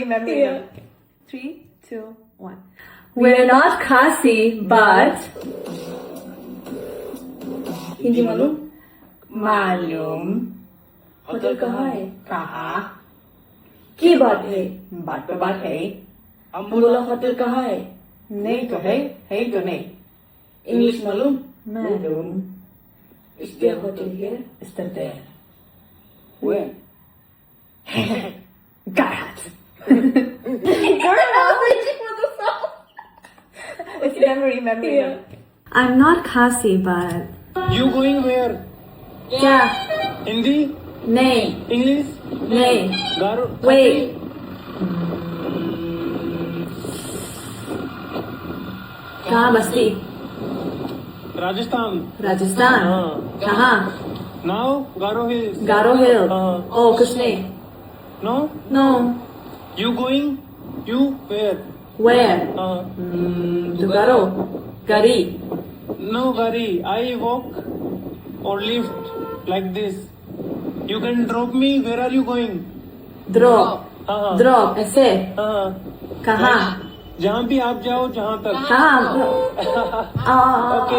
remembering Yeah. them. 3, 2, 1. We're not khasi, but Hindi मालूम? मालूम hotel कहाँ है? कहाँ की बात है? बात पे बात है हम बोला होटल कहाँ है? नहीं तो है तो नहीं इंग्लिश मालूम? मालूम Is there a hotel here? is that there Where? God it's never remembering Yeah. them. I'm not khasi, but You going where? क्या? Hindi? नहीं, English? नहीं. Garo? Wait. कहाँ बस्ती? Rajasthan. राजस्थान. हाँ. कहाँ? Now Garo Hills. गारो हिल. हाँ. Oh, किसने? No? No. You going? You where? Where? दुगारो. गरी. No Gari. I walk or lift like this. You can drop me. Where are you going? Drop. हाँ. Drop. ऐसे. हाँ. कहाँ? जहाँ भी आप जाओ जहाँ तक. कहाँ? Okay.